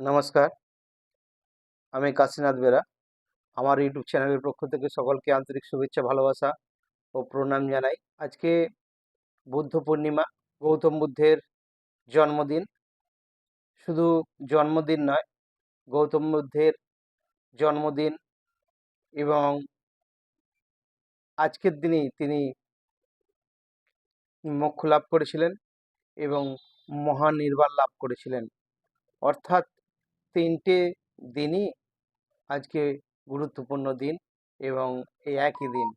নমস্কার, আমি কাশীনাথ বেরা। আমার ইউটিউব চ্যানেলের পক্ষ থেকে সকলকে আন্তরিক শুভেচ্ছা, ভালোবাসা ও প্রণাম জানাই। আজকে বুদ্ধ পূর্ণিমা, গৌতম বুদ্ধের জন্মদিন। শুধু জন্মদিন নয়, গৌতম বুদ্ধের জন্মদিন এবং আজকের দিনেই তিনি মোক্ষ লাভ করেছিলেন এবং মহানির্বাণ লাভ করেছিলেন। অর্থাৎ ৩টে দিনই আজকে গুরুত্বপূর্ণ দিন এবং এই একই দিন।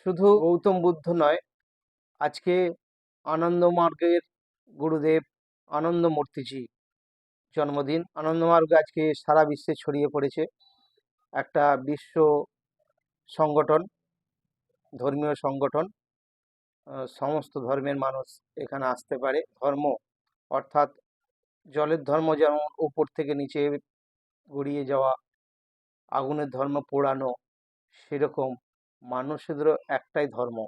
শুধু গৌতম বুদ্ধ নয়, আজকে আনন্দমার্গের গুরুদেব আনন্দমূর্তিজি জন্মদিন। আনন্দমার্গ আজকে সারা বিশ্বে ছড়িয়ে পড়েছে। একটা বিশ্ব সংগঠন, ধর্মীয় সংগঠন। সমস্ত ধর্মের মানুষ এখানে আসতে পারে। ধর্ম অর্থাৎ জলের ধর্ম যেমন উপর থেকে নিচে গড়িয়ে যাওয়া, আগুনের ধর্ম পোড়ানো, সেরকম মানুষেদেরও একটাই ধর্ম।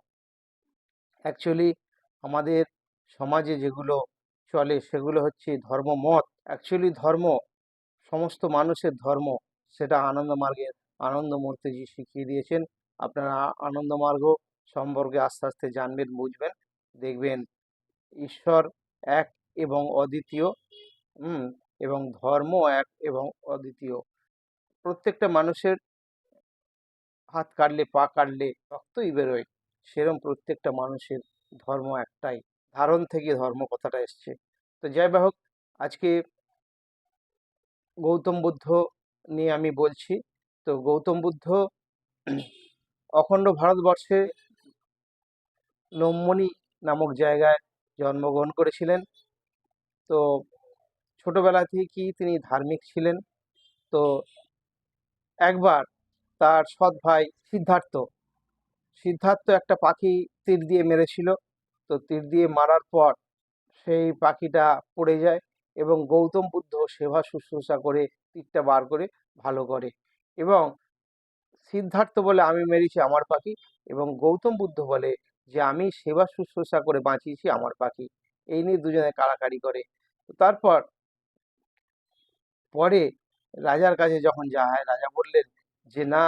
অ্যাকচুয়ালি আমাদের সমাজে যেগুলো চলে সেগুলো হচ্ছে ধর্মমত। অ্যাকচুয়ালি ধর্ম সমস্ত মানুষের ধর্ম, সেটা আনন্দমার্গের আনন্দমূর্তিজি শিখিয়ে দিয়েছেন। আপনারা আনন্দমার্গ সম্পর্কে আস্তে আস্তে জানবেন, বুঝবেন, দেখবেন ঈশ্বর এক এবং অদ্বিতীয়, এবং ধর্ম এক এবং অদ্বিতীয়। প্রত্যেকটা মানুষের হাত কাটলে, পা কাটলে রক্তই বেরোয়, সেরকম প্রত্যেকটা মানুষের ধর্ম একটাই। ধারণ থেকে ধর্ম কথাটা এসছে। তো যাই হোক, আজকে গৌতম বুদ্ধ নিয়ে আমি বলছি। তো গৌতম বুদ্ধ অখণ্ড ভারতবর্ষে লোমমণি নামক জায়গায় জন্মগ্রহণ করেছিলেন। তো ছোটবেলা থেকেই তিনি ধার্মিক ছিলেন। তো একবার তার সৎ ভাই সিদ্ধার্থ একটা পাখি তীর দিয়ে মেরেছিল। তো তীর দিয়ে মারার পর সেই পাখিটা পড়ে যায় এবং গৌতম বুদ্ধ সেবা শুশ্রূষা করে তীরটা বার করে ভালো করে, এবং সিদ্ধার্থ বলে আমি মেরেছি আমার পাখি, এবং গৌতম বুদ্ধ বলে যে আমি সেবা শুশ্রূষা করে বাঁচিয়েছি আমার পাখি। এই নিয়ে দুজনে কাড়াকাড়ি করে। তারপর পরে রাজার কাছে যখন যায়, রাজা বললেন যে না,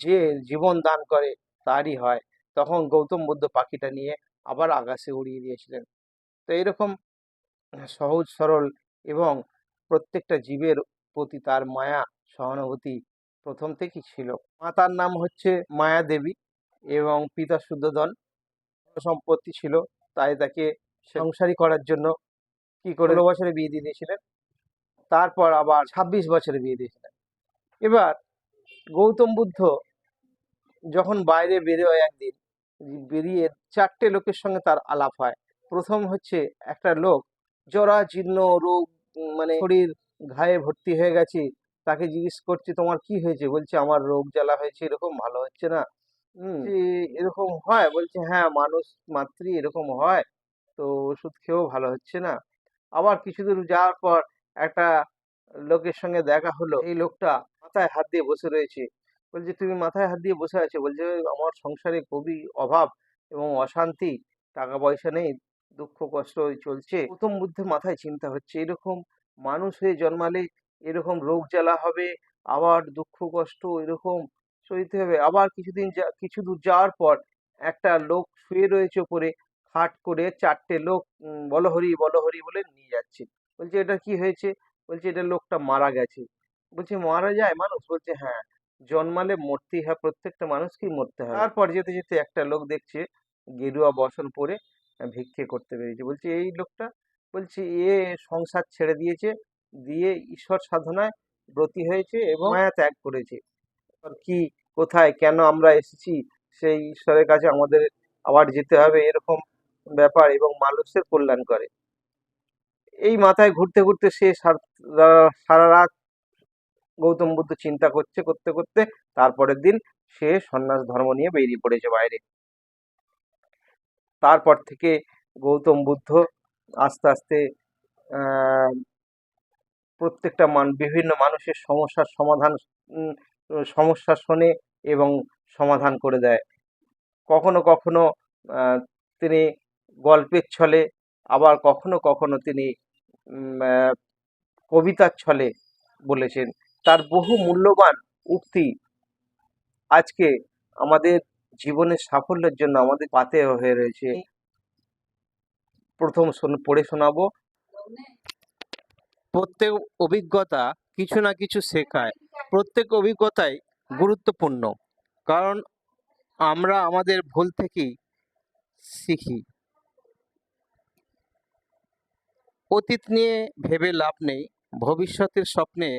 যে জীবন দান করে তারই হয়। তখন গৌতম বুদ্ধ পাখিটা নিয়ে আবার আকাশে উড়িয়ে দিয়েছিলেন। তো এরকম সহজ সরল এবং প্রত্যেকটা জীবের প্রতি তার মায়া সহানুভূতি প্রথম থেকেই ছিল। মাতার নাম হচ্ছে মায়া দেবী এবং পিতা শুদ্ধোধন। সম্পত্তি ছিল, তাই তাকে সংসারী করার জন্য কি করে 16 বছরে বিয়ে দিয়ে দিয়েছিলেন। তারপর আবার 26 বছরে বিয়ে দিয়েছিলেন। এবার গৌতম বুদ্ধ যখন বাইরে বেরোয় একদিন, বেরিয়ে 4টে লোকের সঙ্গে তার আলাপ হয়। প্রথম হচ্ছে একটা লোক, জরাজীর্ণ রোগ, মানে শরীর ঘায়ে ভর্তি হয়ে গেছে। তাকে জিজ্ঞেস করছে তোমার কি হয়েছে? বলছে আমার রোগ জ্বালা হয়েছে, এরকম ভালো হচ্ছে না। যে এরকম হয়? বলছে হ্যাঁ, মানুষ মাত্রই এরকম হয়, তো ওষুধ খেয়েও ভালো হচ্ছে না। আবার কিছু দূর যাওয়ার পর একটা লোকের সঙ্গে দেখা হলো। এই লোকটা মাথায় হাত দিয়ে বসে রয়েছে। বলছে তুমি মাথায় হাত দিয়ে বসে আছো? বলছে আমার সংসারে খুবই অভাব এবং অশান্তি, টাকা পয়সা নেই, দুঃখ কষ্ট চলছে। গৌতম বুদ্ধের মাথায় চিন্তা হচ্ছে এরকম মানুষ হয়ে জন্মালে এরকম রোগ জ্বালা হবে, আবার দুঃখ কষ্ট এরকম সইতে হবে। আবার কিছু দূর যাওয়ার পর একটা লোক শুয়ে রয়েছে উপরে খাট করে, 4টে লোক বলো হরি বলো হরি বলে নিয়ে যাচ্ছে। বলছে এটা কি হয়েছে? বলছে এটা লোকটা মারা গেছে। বলছে মারা যায় মানুষ? বলছে হ্যাঁ, জন্মালে মরতেই হয়, প্রত্যেকটা মানুষকেই মরতে হয়। তারপর যেতে যেতে একটা লোক দেখছে গেরুয়া বসন পরে ভিক্ষে করতে বেরিয়েছে। বলছে এই লোকটা? বলছে এ সংসার ছেড়ে দিয়েছে, দিয়ে ঈশ্বর সাধনায় ব্রতী হয়েছে এবং মায়া ত্যাগ করেছে। আর কি, কোথায়, কেন আমরা এসেছি, সেই ঈশ্বরের কাছে আমাদের আবার যেতে হবে, এরকম ব্যাপার, এবং মানুষের কল্যাণ করে। এই মাথায় ঘুরতে ঘুরতে সে সারা রাত গৌতম বুদ্ধ চিন্তা করতে করতে তারপরের দিন সে সন্ন্যাস ধর্ম নিয়ে বেরিয়ে পড়েছে বাইরে। তারপর থেকে গৌতম বুদ্ধ আস্তে আস্তে আহ, প্রত্যেকটা বিভিন্ন মানুষের সমস্যা শোনে এবং সমাধান করে দেয়। কখনো কখনো আহ, তিনি গল্পের ছলে, আবার কখনো কখনো তিনি কবিতার ছলে বলেছেন। তার বহু মূল্যবান উক্তি আজকে আমাদের জীবনের সাফল্যের জন্য আমাদের পাথেয় হয়ে রয়েছে। প্রথম পড়ে শোনাবো। প্রত্যেক অভিজ্ঞতা কিছু না কিছু শেখায়। প্রত্যেক অভিজ্ঞতাই গুরুত্বপূর্ণ, কারণ আমরা আমাদের ভুল থেকেই শিখি। অতীত নিয়ে ভেবে লাভ নেই, ভবিষ্যতের স্বপ্নে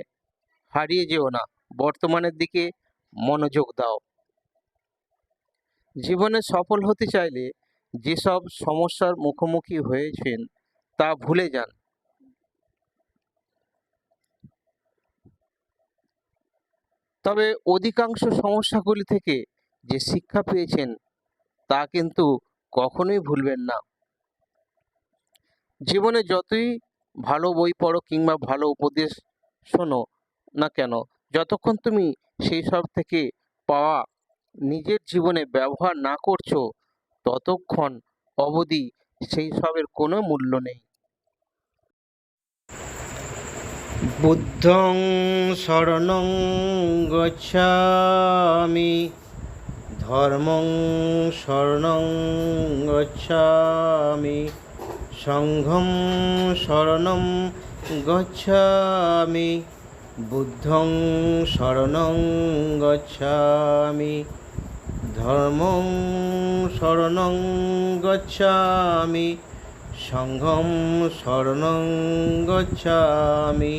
হারিয়ে যেও না, বর্তমানের দিকে মনোযোগ দাও। জীবনে সফল হতে চাইলে যেসব সমস্যার মুখোমুখি হয়েছেন তা ভুলে যান। তবে অধিকাংশ সমস্যাগুলি থেকে যে শিক্ষা পেয়েছেন তা কিন্তু কখনোই ভুলবেন না। জীবনে যতই ভালো বই পড়ো কিংবা ভালো উপদেশ শোনো না কেন, যতক্ষণ তুমি সেই সব থেকে পাওয়া নিজের জীবনে ব্যবহার না করছো, ততক্ষণ অবধি সেই সবের কোনো মূল্য নেই। বুদ্ধং শরণং গচ্ছামি, ধর্মং শরণং গচ্ছামি, সংঘং শরণং গচ্ছামি, বুদ্ধং শরণং গচ্ছামি, ধর্মং শরণং গচ্ছামি, সংঘং শরণং গচ্ছামি।